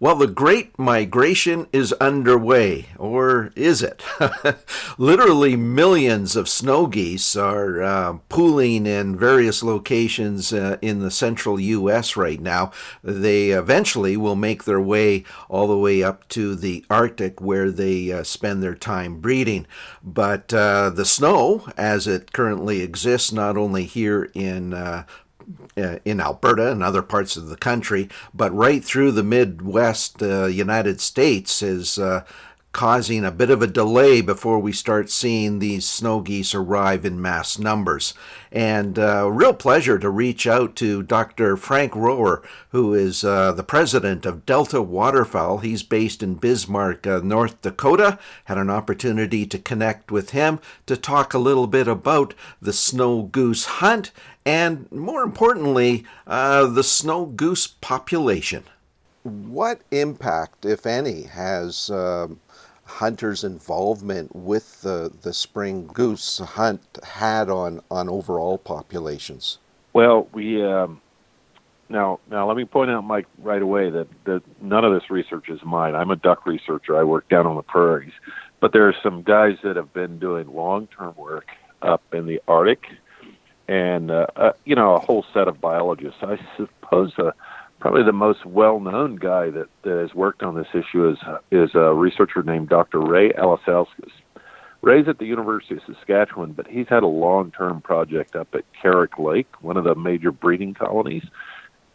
Well, the Great Migration is underway, or is it? Literally millions of snow geese are pooling in various locations in the central U.S. right now. They eventually will make their way all the way up to the Arctic where they spend their time breeding. But the snow, as it currently exists, not only here in Alberta and other parts of the country, but right through the Midwest United States is causing a bit of a delay before we start seeing these snow geese arrive in mass numbers. And real pleasure to reach out to Dr. Frank Rohwer, who is the president of Delta Waterfowl. He's based in Bismarck, North Dakota. Had an opportunity to connect with him to talk a little bit about the snow goose hunt and, more importantly, the snow goose population. What impact, if any, has hunters' involvement with the spring goose hunt had on overall populations? Well, we now let me point out, Mike, right away that none of this research is mine. I'm a duck researcher. I work down on the prairies, but there are some guys that have been doing long-term work up in the Arctic, and a whole set of biologists. I suppose probably the most well-known guy that has worked on this issue is a researcher named Dr. Ray Alasauskas. Ray's at the University of Saskatchewan, but he's had a long-term project up at Carrick Lake, one of the major breeding colonies.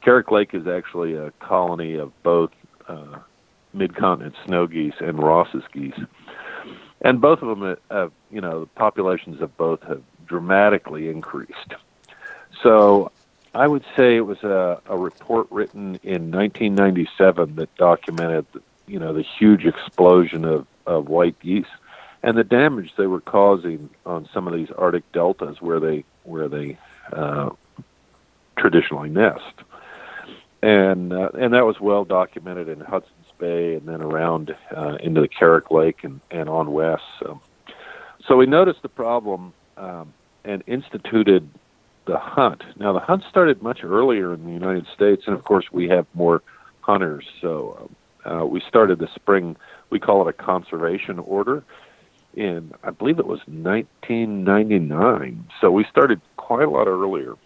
Carrick Lake is actually a colony of both mid-continent snow geese and Ross's geese. And both of them, the populations of both have dramatically increased. So I would say it was a report written in 1997 that documented, the huge explosion of white geese and the damage they were causing on some of these Arctic deltas where they traditionally nest. And that was well documented in Hudson's Bay and then around into the Carrick Lake and on west. So we noticed the problem and instituted the hunt. Now, the hunt started much earlier in the United States, and of course we have more hunters. So we started the spring, we call it a conservation order, in, I believe it was 1999. So we started quite a lot earlier.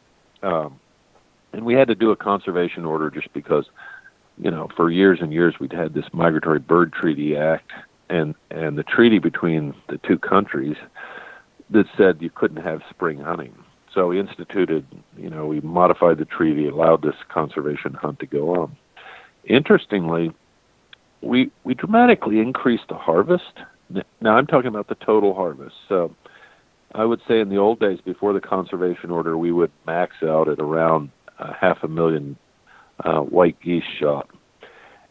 And we had to do a conservation order just because, for years and years we'd had this Migratory Bird Treaty Act and the treaty between the two countries that said you couldn't have spring hunting. So we instituted, we modified the treaty, allowed this conservation hunt to go on. Interestingly, we dramatically increased the harvest. Now I'm talking about the total harvest. So I would say in the old days before the conservation order, we would max out at around 500,000 white geese shot.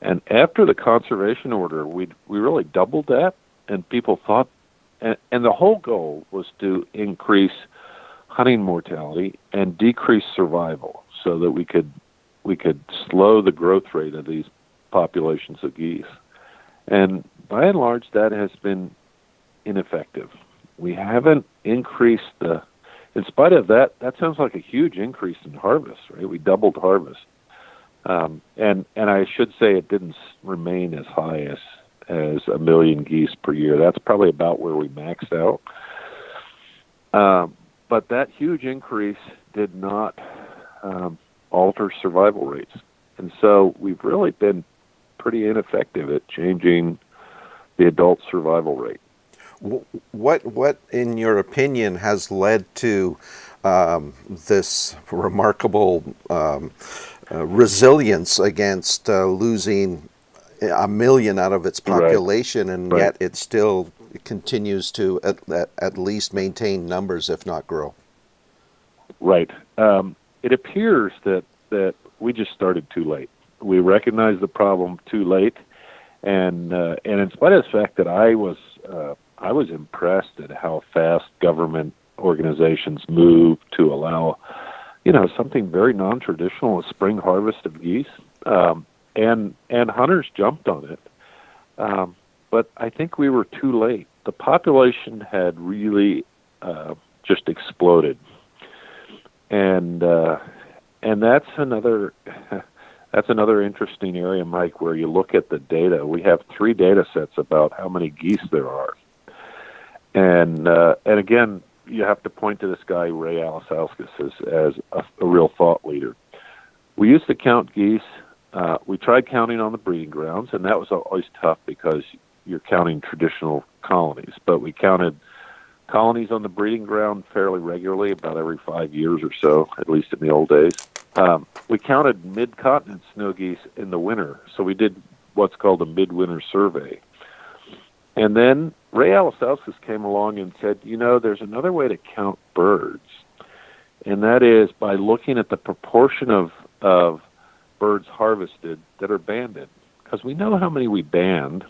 And after the conservation order, we really doubled that, and people thought, and the whole goal was to increase hunting mortality and decrease survival so that we could slow the growth rate of these populations of geese. And by and large, that has been ineffective. We haven't increased in spite of that, that sounds like a huge increase in harvest, right? We doubled harvest. And I should say it didn't remain as high as 1 million geese per year. That's probably about where we maxed out. But that huge increase did not alter survival rates. And so we've really been pretty ineffective at changing the adult survival rate. What, in your opinion, has led to this remarkable resilience against losing 1 million out of its population, and yet it still continues to at least maintain numbers, if not grow? Right. It appears that we just started too late. We recognized the problem too late, and in spite of the fact that I was impressed at how fast government organizations moved to allow, something very non-traditional, a spring harvest of geese, and hunters jumped on it. But I think we were too late. The population had really just exploded, and that's another That's another interesting area, Mike, where you look at the data. We have 3 data sets about how many geese there are. And again, you have to point to this guy, Ray Alasauskas, as a real thought leader. We used to count geese. We tried counting on the breeding grounds, and that was always tough because you're counting traditional colonies. But we counted colonies on the breeding ground fairly regularly, about every 5 years or so, at least in the old days. We counted mid-continent snow geese in the winter, so we did what's called a midwinter survey. And then Ray Alasauskas came along and said, there's another way to count birds, and that is by looking at the proportion of birds harvested that are banded, because we know how many we band,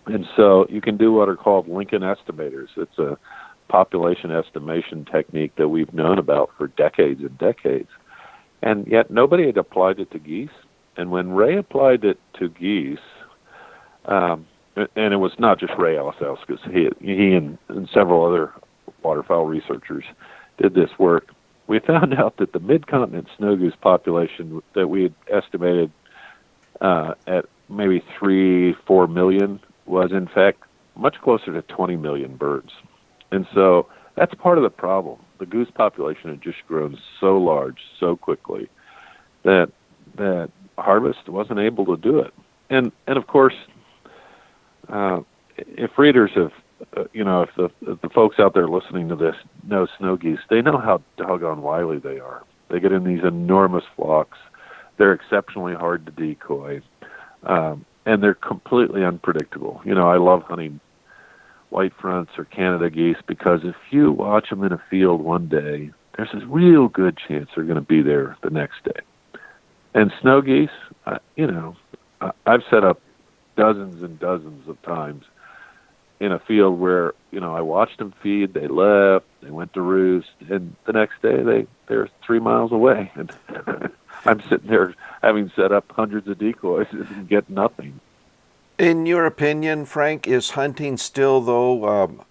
and so you can do what are called Lincoln estimators. It's a population estimation technique that we've known about for decades and decades, and yet nobody had applied it to geese. And when Ray applied it to geese, and it was not just Ray Alasauskas, he and several other waterfowl researchers did this work. We found out that the mid-continent snow goose population that we had estimated at maybe 3-4 million was in fact much closer to 20 million birds. And so that's part of the problem. The goose population had just grown so large so quickly that harvest wasn't able to do it. And of course, if readers have, if the folks out there listening to this know snow geese, they know how doggone wily they are. They get in these enormous flocks. They're exceptionally hard to decoy, and they're completely unpredictable. I love hunting white fronts or Canada geese because if you watch them in a field one day, there's a real good chance they're going to be there the next day. And snow geese, I've set up dozens and dozens of times in a field where, I watched them feed, they left, they went to roost, and the next day they're 3 miles away. And I'm sitting there having set up hundreds of decoys and get nothing. In your opinion, Frank, is hunting still, though,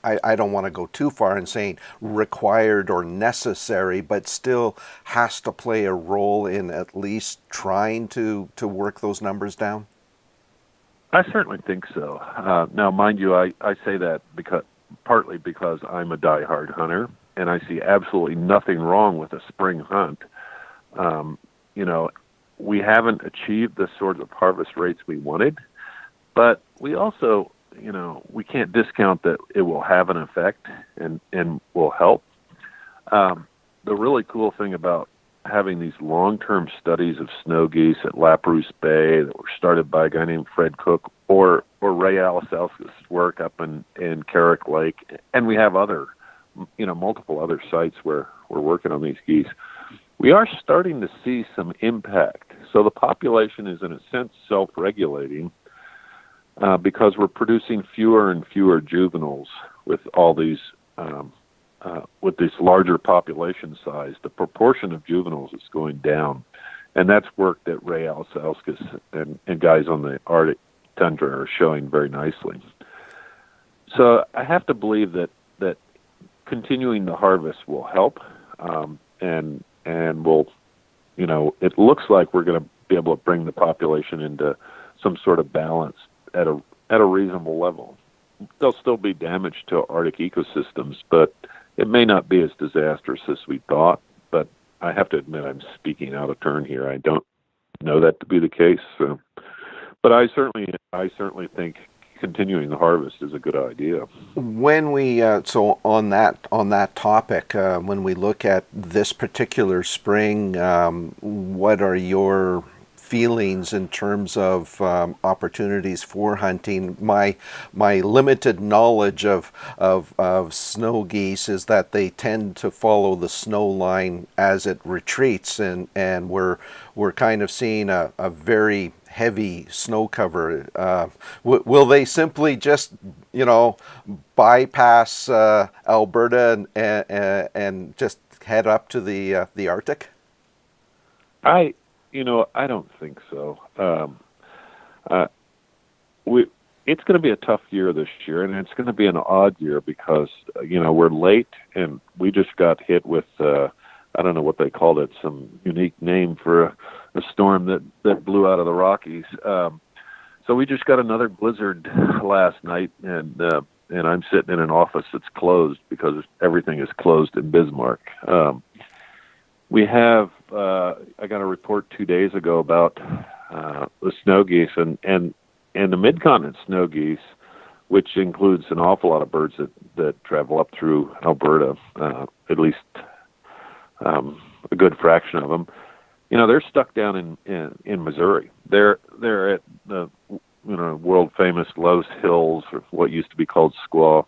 I don't want to go too far in saying required or necessary, but still has to play a role in at least trying to work those numbers down? I certainly think so. Now, mind you, I say that partly because I'm a diehard hunter, and I see absolutely nothing wrong with a spring hunt. We haven't achieved the sort of harvest rates we wanted, but we also, we can't discount that it will have an effect and will help. The really cool thing about having these long-term studies of snow geese at Laprousse Bay that were started by a guy named Fred Cook or Ray Alasauskas' work up in Carrick Lake, and we have multiple other sites where we're working on these geese. We are starting to see some impact. So the population is, in a sense, self-regulating because we're producing fewer and fewer juveniles with all these, with this larger population size. The proportion of juveniles is going down, and that's work that Ray Alasauskas and guys on the Arctic tundra are showing very nicely. So I have to believe that continuing the harvest will help, and will, it looks like we're going to be able to bring the population into some sort of balance at a reasonable level. There'll still be damage to Arctic ecosystems, but it may not be as disastrous as we thought. But I have to admit, I'm speaking out of turn here. I don't know that to be the case. But I certainly think continuing the harvest is a good idea. When we so on that topic, when we look at this particular spring, what are your feelings in terms of opportunities for hunting? My limited knowledge of snow geese is that they tend to follow the snow line as it retreats, and we're kind of seeing a very heavy snow cover. Will they simply just bypass Alberta and just head up to the Arctic? I don't think so. It's going to be a tough year this year, and it's going to be an odd year because we're late, and we just got hit with I don't know what they called it, some unique name for a storm that blew out of the Rockies. So we just got another blizzard last night, and I'm sitting in an office that's closed because everything is closed in Bismarck. We have I got a report 2 days ago about the snow geese and the mid-continent snow geese, which includes an awful lot of birds that travel up through Alberta, at least a good fraction of them. You know, they're stuck down in Missouri. They're at the world famous Loess Hills, or what used to be called Squaw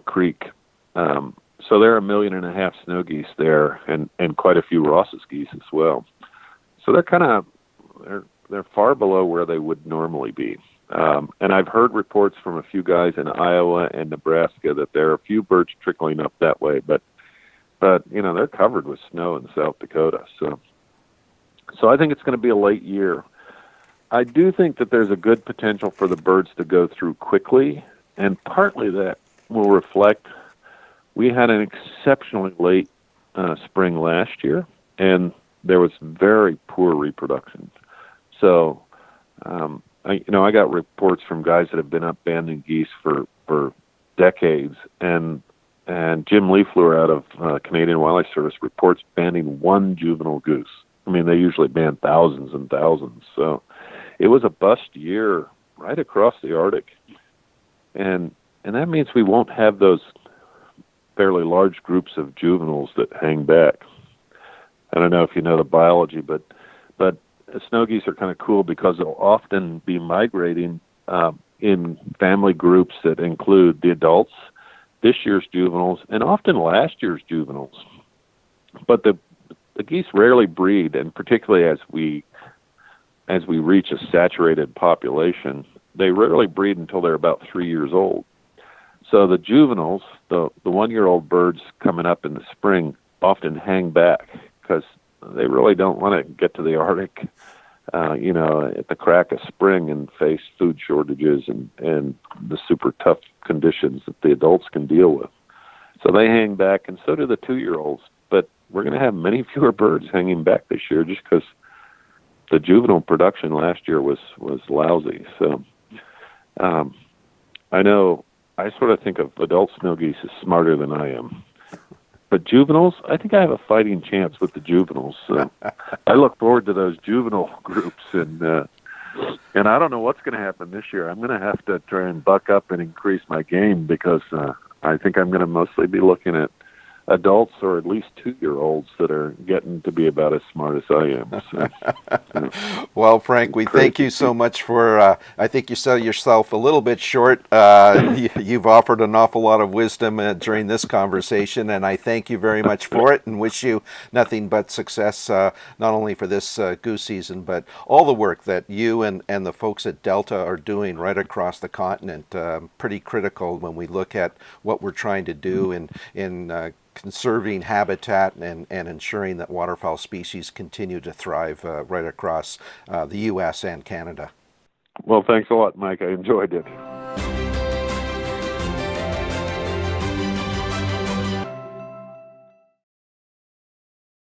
Creek. So there are 1.5 million snow geese there, and quite a few Ross's geese as well. So they're far below where they would normally be. And I've heard reports from a few guys in Iowa and Nebraska that there are a few birds trickling up that way, but they're covered with snow in South Dakota. So I think it's going to be a late year. I do think that there's a good potential for the birds to go through quickly, and partly that will reflect we had an exceptionally late spring last year, and there was very poor reproduction. So, I got reports from guys that have been up banding geese for decades, and Jim Leafleur out of Canadian Wildlife Service reports banding one juvenile goose. I mean, they usually band thousands and thousands. So it was a bust year right across the Arctic. And that means we won't have those fairly large groups of juveniles that hang back. I don't know if you know the biology, but snow geese are kind of cool because they'll often be migrating in family groups that include the adults, this year's juveniles, and often last year's juveniles. But the geese rarely breed, and particularly as we reach a saturated population, they rarely breed until they're about 3 years old. So the juveniles, the 1-year-old birds coming up in the spring, often hang back because they really don't want to get to the Arctic, at the crack of spring and face food shortages and the super tough conditions that the adults can deal with. So they hang back, and so do the 2-year-olds. But we're going to have many fewer birds hanging back this year just because the juvenile production last year was lousy. So I know I sort of think of adult snow geese as smarter than I am. But juveniles, I think I have a fighting chance with the juveniles. So I look forward to those juvenile groups, and I don't know what's going to happen this year. I'm going to have to try and buck up and increase my game because I think I'm going to mostly be looking at adults or at least 2-year-olds that are getting to be about as smart as I am. So, Well, Frank, we thank you so much for, I think you sell yourself a little bit short. You've offered an awful lot of wisdom during this conversation, and I thank you very much for it and wish you nothing but success, not only for this goose season, but all the work that you and the folks at Delta are doing right across the continent. Pretty critical when we look at what we're trying to do in conserving habitat and ensuring that waterfowl species continue to thrive right across the U.S. and Canada. Well, thanks a lot, Mike. I enjoyed it.